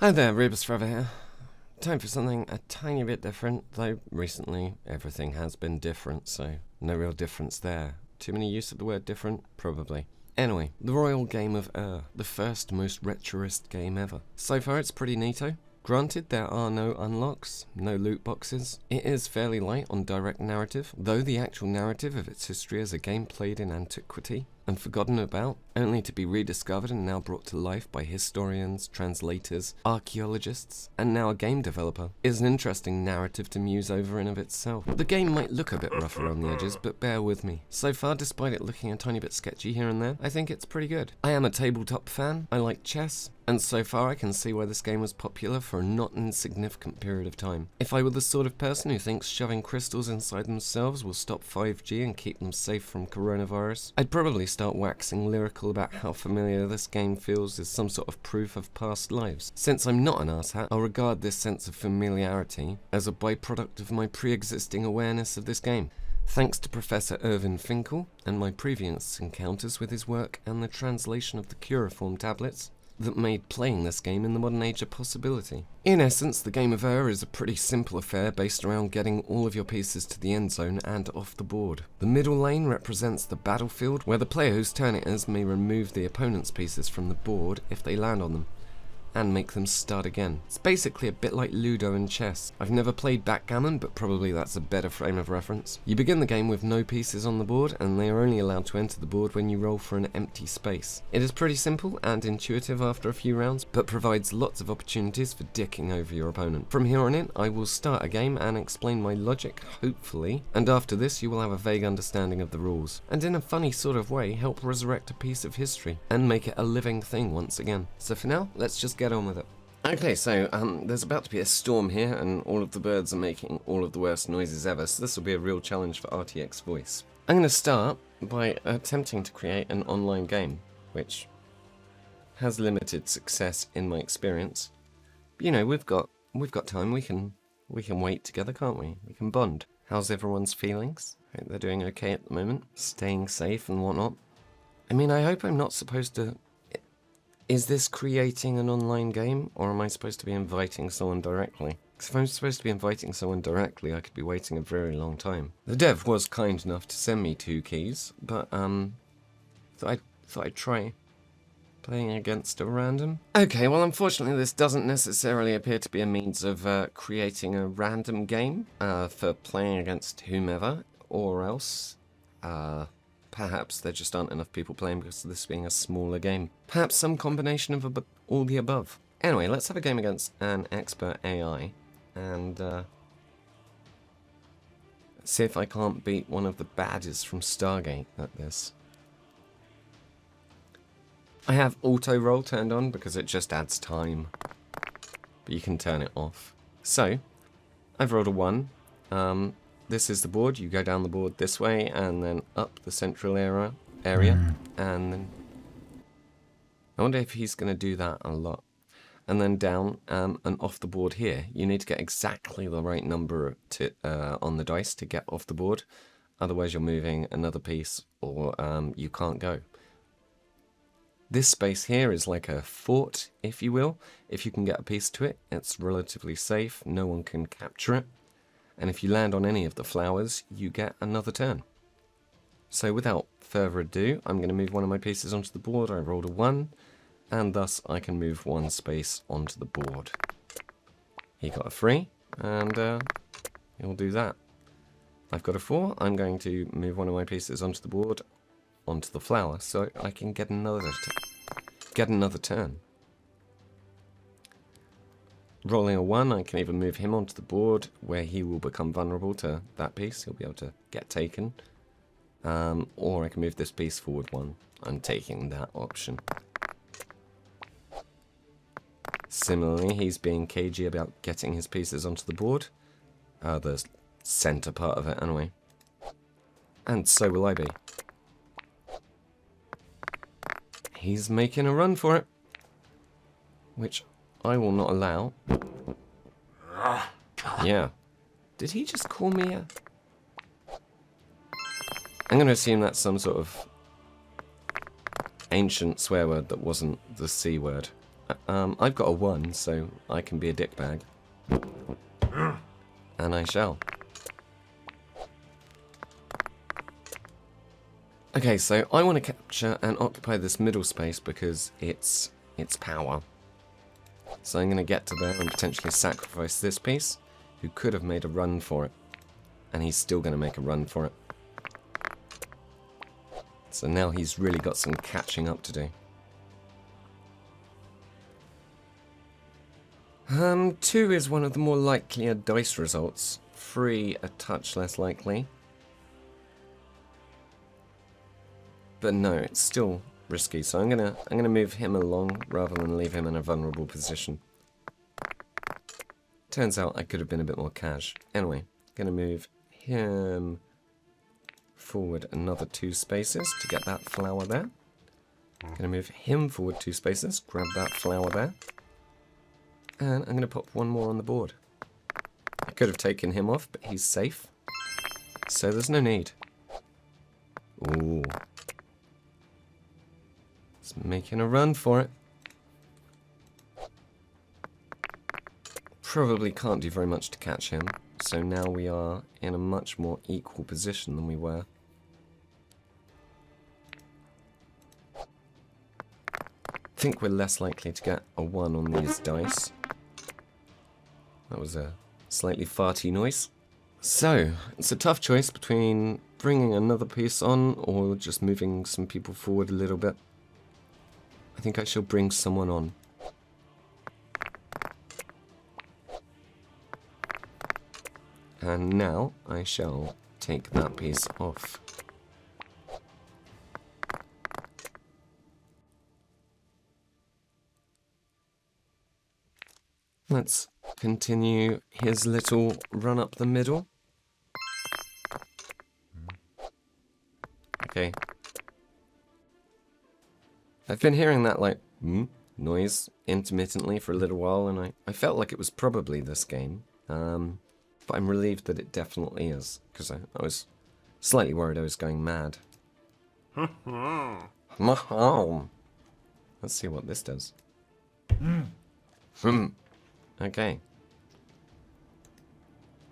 Hi there, Rebus here. Time for something a tiny bit different, though recently everything has been different, so no real difference there. Too many use of the word different? Probably. Anyway, the Royal Game of the first most retroist game ever. So far it's pretty neato. Granted, there are no unlocks, no loot boxes. It is fairly light on direct narrative, though the actual narrative of its history as a game played in antiquity and forgotten about, only to be rediscovered and now brought to life by historians, translators, archaeologists, and now a game developer, is an interesting narrative to muse over in of itself. The game might look a bit rougher on the edges, but bear with me. So far, despite it looking a tiny bit sketchy here and there, I think it's pretty good. I am a tabletop fan, I like chess, and so far I can see why this game was popular for a not insignificant period of time. If I were the sort of person who thinks shoving crystals inside themselves will stop 5G and keep them safe from coronavirus, I'd probably start waxing lyrical about how familiar this game feels as some sort of proof of past lives. Since I'm not an arsehat, I'll regard this sense of familiarity as a byproduct of my pre-existing awareness of this game. Thanks to Professor Irvine Finkle and my previous encounters with his work and the translation of the cuneiform tablets that made playing this game in the modern age a possibility. In essence, the game of is a pretty simple affair based around getting all of your pieces to the end zone and off the board. The middle lane represents the battlefield, where the player whose turn it is may remove the opponent's pieces from the board if they land on them, and make them start again. It's basically a bit like Ludo and chess. I've never played backgammon, but probably that's a better frame of reference. You begin the game with no pieces on the board, and they are only allowed to enter the board when you roll for an empty space. It is pretty simple and intuitive after a few rounds, but provides lots of opportunities for dicking over your opponent. From here on in, I will start a game and explain my logic, hopefully, and after this you will have a vague understanding of the rules, and in a funny sort of way help resurrect a piece of history, and make it a living thing once again. So for now, let's just get on with it. Okay, so there's about to be a storm here, and all of the birds are making all of the worst noises ever, so this will be a real challenge for RTX voice. I'm going to start by attempting to create an online game, which has limited success in my experience. But, you know, we've got time. We can wait together, can't we? We can bond. How's everyone's feelings? I hope they're doing okay at the moment, staying safe and whatnot. I mean, I hope I'm not supposed to. Is this creating an online game, or am I supposed to be inviting someone directly? Because if I'm supposed to be inviting someone directly, I could be waiting a very long time. The dev was kind enough to send me 2 keys, but thought I'd try playing against a random. Okay, well unfortunately this doesn't necessarily appear to be a means of creating a random game for playing against whomever, or else perhaps there just aren't enough people playing because of this being a smaller game. Perhaps some combination of all the above. Anyway, let's have a game against an expert AI, and see if I can't beat one of the badges from Stargate at this. I have auto roll turned on because it just adds time, but you can turn it off. So, I've rolled a 1. This is the board. You go down the board this way and then up the central area, and then I wonder if he's going to do that a lot. And then down and off the board here. You need to get exactly the right number on the dice to get off the board. Otherwise you're moving another piece, or you can't go. This space here is like a fort, if you will. If you can get a piece to it, it's relatively safe. No one can capture it. And if you land on any of the flowers, you get another turn. So without further ado, I'm going to move one of my pieces onto the board. I rolled a 1, and thus I can move 1 space onto the board. He got a 3, and he'll do that. I've got a 4. I'm going to move one of my pieces onto the board, onto the flower, so I can get another turn. Rolling a 1, I can either move him onto the board, where he will become vulnerable to that piece. He'll be able to get taken. Or I can move this piece forward 1. I'm taking that option. Similarly, he's being cagey about getting his pieces onto the board. The center part of it, anyway. And so will I be. He's making a run for it, which I will not allow. Yeah. Did he just call me a... I'm going to assume that's some sort of ancient swear word that wasn't the C word. I've got a 1, so I can be a dickbag. And I shall. Okay, so I want to capture and occupy this middle space because it's power. So I'm going to get to there and potentially sacrifice this piece, who could have made a run for it. And he's still going to make a run for it. So now he's really got some catching up to do. 2 is one of the more likelier dice results. 3 a touch less likely. But no, it's still risky, so I'm gonna move him along rather than leave him in a vulnerable position. Turns out I could have been a bit more cash. Anyway, gonna move him forward another 2 spaces to get that flower there. Gonna move him forward 2 spaces, grab that flower there. And I'm gonna pop 1 more on the board. I could have taken him off, but he's safe. So there's no need. Ooh. Making a run for it. Probably can't do very much to catch him, so now we are in a much more equal position than we were. I think we're less likely to get a 1 on these dice. That was a slightly farty noise. So, it's a tough choice between bringing another piece on or just moving some people forward a little bit. I think I shall bring someone on. And now I shall take that piece off. Let's continue his little run up the middle. Okay. I've been hearing that, like, noise intermittently for a little while, and I felt like it was probably this game. But I'm relieved that it definitely is, because I was slightly worried I was going mad. Let's see what this does. Okay.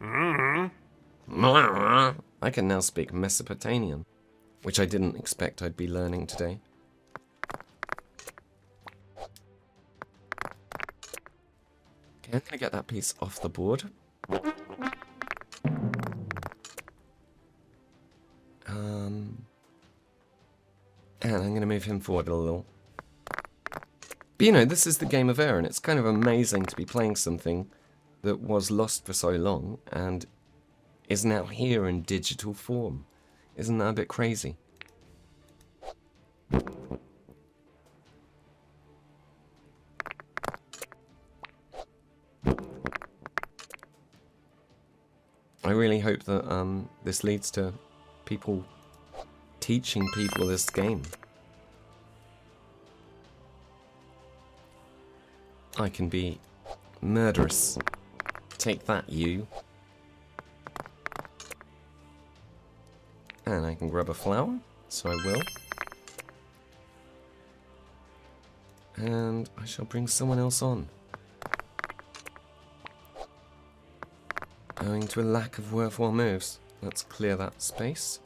I can now speak Mesopotamian, which I didn't expect I'd be learning today. Okay, I'm going to get that piece off the board. And I'm going to move him forward a little. But you know, this is the game of air, and it's kind of amazing to be playing something that was lost for so long and is now here in digital form. Isn't that a bit crazy? I really hope that this leads to people teaching people this game. I can be murderous. Take that, you. And I can grab a flower, so I will. And I shall bring someone else on. Owing to a lack of worthwhile moves, let's clear that space.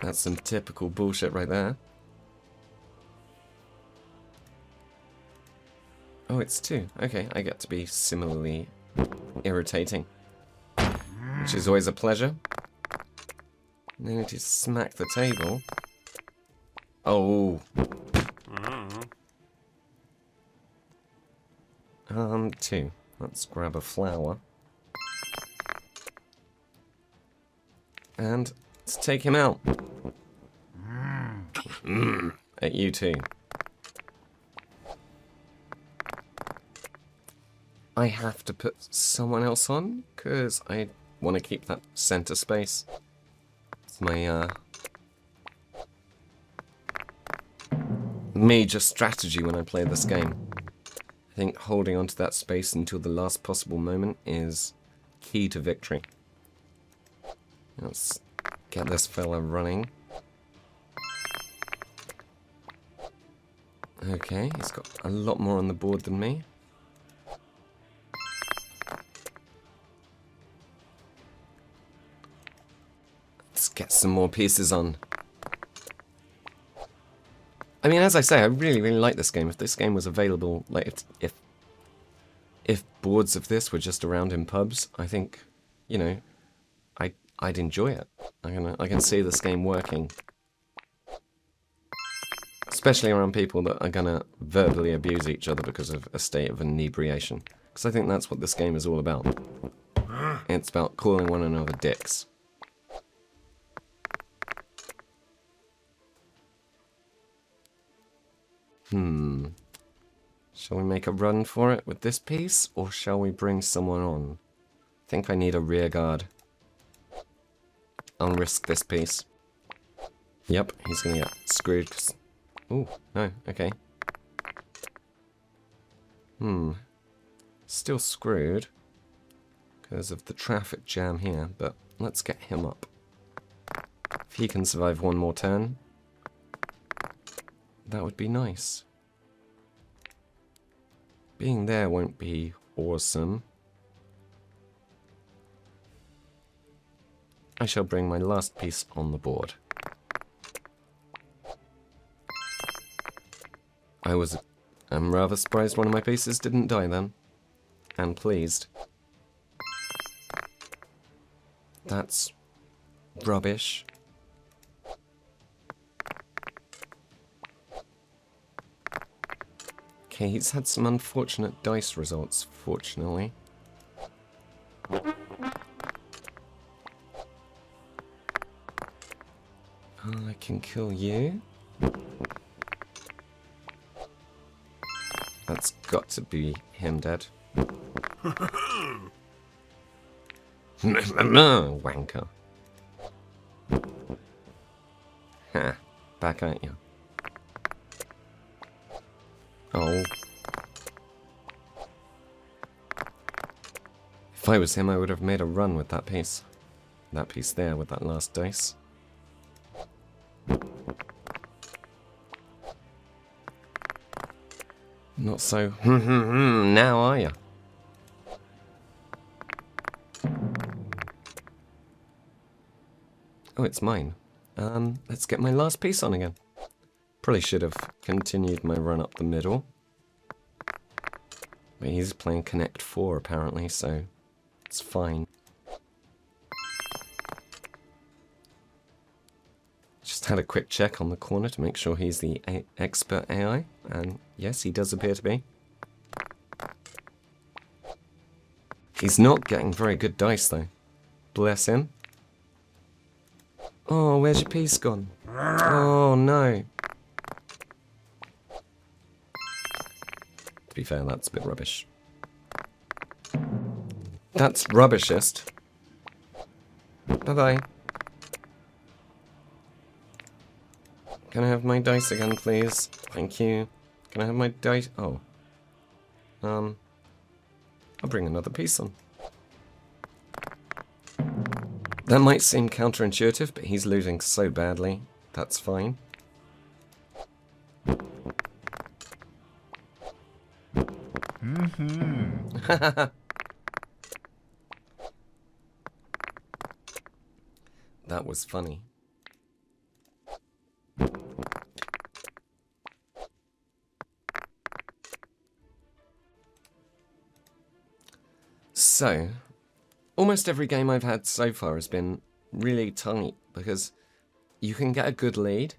That's some typical bullshit right there. Oh, it's 2. Okay, I get to be similarly irritating. Which is always a pleasure. And then it is smack the table. Oh. 2. Let's grab a flower. And let's take him out. At you too. I have to put someone else on, because I want to keep that center space. It's my, major strategy when I play this game. I think holding onto that space until the last possible moment is key to victory. Let's get this fella running. Okay, he's got a lot more on the board than me. Let's get some more pieces on. I mean, as I say, I really, really like this game. If this game was available, like if boards of this were just around in pubs, I think, you know, I'd enjoy it. I can see this game working. Especially around people that are gonna verbally abuse each other because of a state of inebriation. Because I think that's what this game is all about. It's about calling one another dicks. Shall we make a run for it with this piece, or shall we bring someone on? I think I need a rear guard. I'll risk this piece. Yep, he's gonna get screwed. Ooh, no, okay. Still screwed because of the traffic jam here, but let's get him up. If he can survive one more turn, that would be nice. Being there won't be awesome. I shall bring my last piece on the board. I'm rather surprised one of my pieces didn't die then. And pleased. That's rubbish. Okay, he's had some unfortunate dice results, fortunately. Oh, I can kill you. That's got to be him dead. Wanker. Ha, back at you. Oh. If I was him, I would have made a run with that piece. That piece there with that last dice. Not so now, are you? Oh, it's mine. Let's get my last piece on again. Probably should have continued my run up the middle. But he's playing Connect 4 apparently, so it's fine. Just had a quick check on the corner to make sure he's the expert AI, and yes, he does appear to be. He's not getting very good dice though. Bless him. Oh, where's your piece gone? Oh no. To be fair, that's a bit rubbish. That's rubbishest. Bye-bye. Can I have my dice again, please? Thank you. Can I have my dice? Oh. I'll bring another piece on. That might seem counterintuitive, but he's losing so badly. That's fine. That was funny. So, almost every game I've had so far has been really tight because you can get a good lead,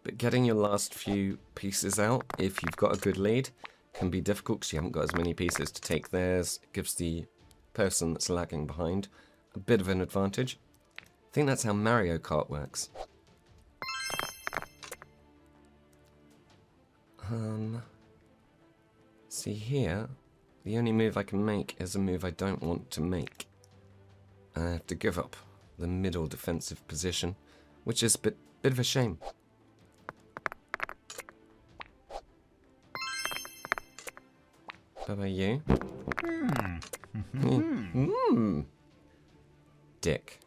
but getting your last few pieces out, if you've got a good lead, can be difficult because you haven't got as many pieces to take theirs. It gives the person that's lagging behind a bit of an advantage. I think that's how Mario Kart works. See here, the only move I can make is a move I don't want to make. I have to give up the middle defensive position, which is a bit of a shame. Bye-bye you. Dick.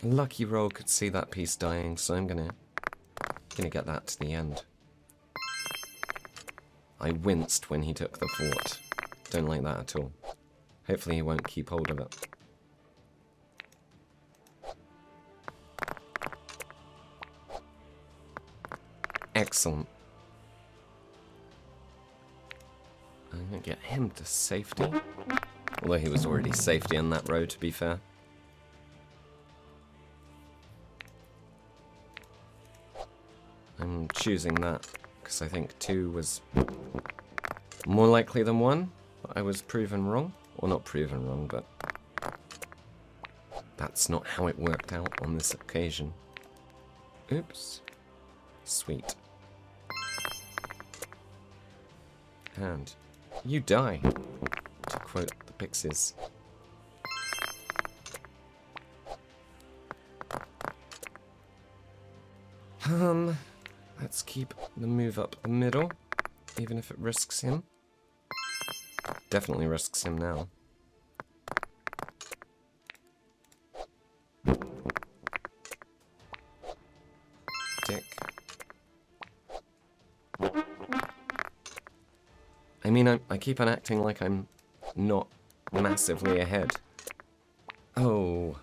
Lucky roll could see that piece dying, so I'm gonna get that to the end. I winced when he took the fort. Don't like that at all. Hopefully he won't keep hold of it. Excellent. I'm gonna get him to safety. Although he was already safety on that road, to be fair. I'm choosing that because I think 2 was more likely than 1. But I was proven wrong. Or not proven wrong, but that's not how it worked out on this occasion. Oops. Sweet. And you die, to quote the Pixies. Let's keep the move up the middle, even if it risks him. Definitely risks him now. Dick. I mean, I keep on acting like I'm not massively ahead. Oh.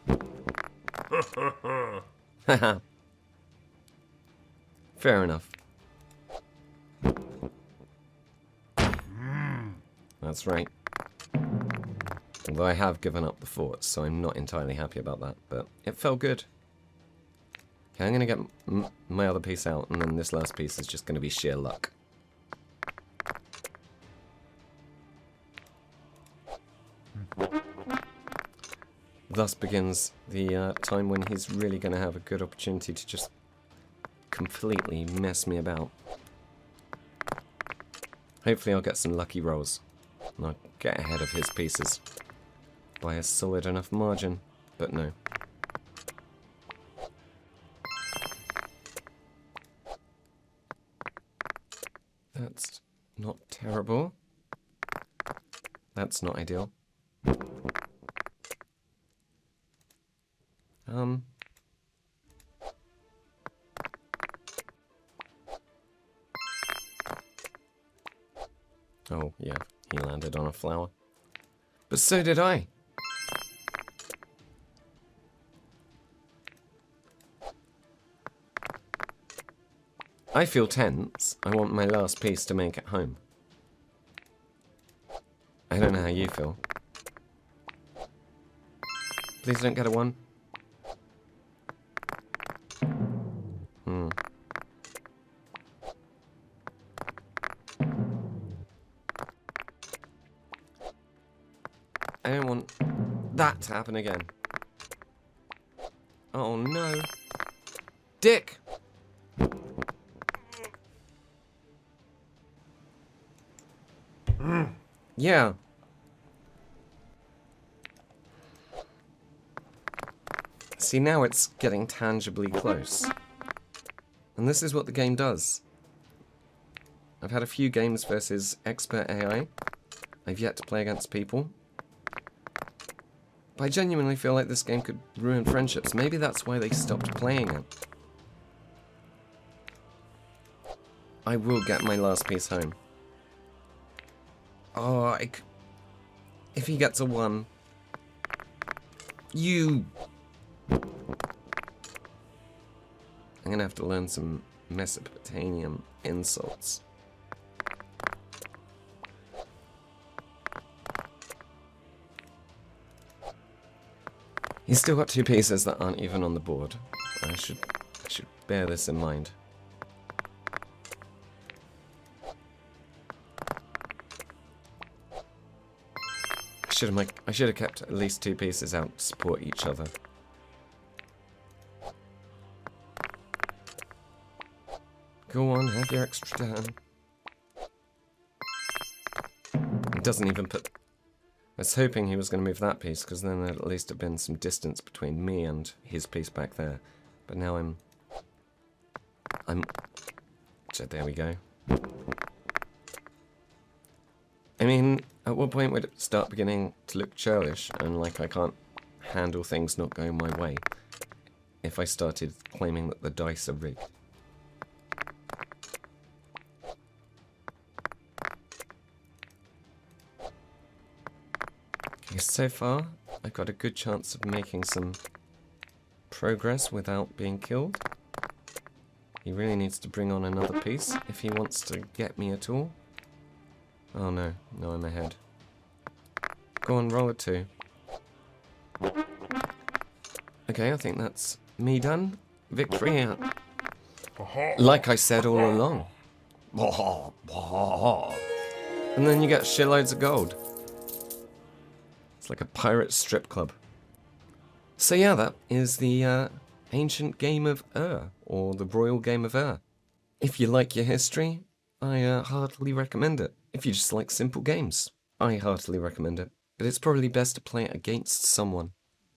Haha. Fair enough. That's right. Although I have given up the fort, so I'm not entirely happy about that, but it felt good. Okay, I'm going to get my other piece out, and then this last piece is just going to be sheer luck. Thus begins the time when he's really going to have a good opportunity to just completely mess me about. Hopefully I'll get some lucky rolls, and I'll get ahead of his pieces by a solid enough margin, but no. That's not terrible. That's not ideal. Oh, yeah, he landed on a flower. But so did I! I feel tense. I want my last piece to make it home. I don't know how you feel. Please don't get a 1. I don't want that to happen again. Oh no. Dick! Yeah. See, now it's getting tangibly close. And this is what the game does. I've had a few games versus expert AI. I've yet to play against people. But I genuinely feel like this game could ruin friendships. Maybe that's why they stopped playing it. I will get my last piece home. Oh, if he gets a 1... You... I'm gonna have to learn some Mesopotamian insults. He's still got 2 pieces that aren't even on the board. I should bear this in mind. I should have kept at least 2 pieces out to support each other. Go on, have your extra turn. He doesn't even put... I was hoping he was going to move that piece, because then there'd at least have been some distance between me and his piece back there. But now so there we go. I mean, At what point would it start beginning to look churlish and like I can't handle things not going my way if I started claiming that the dice are rigged? Okay, so far I've got a good chance of making some progress without being killed. He really needs to bring on another piece if he wants to get me at all. Oh no, no, I'm ahead. Go on, roll a 2. Okay, I think that's me done. Victory out. Like I said all along. And then you get shitloads of gold. It's like a pirate strip club. So yeah, that is the ancient game of or the royal game of If you like your history, I heartily recommend it. If you just like simple games, I heartily recommend it. But it's probably best to play it against someone.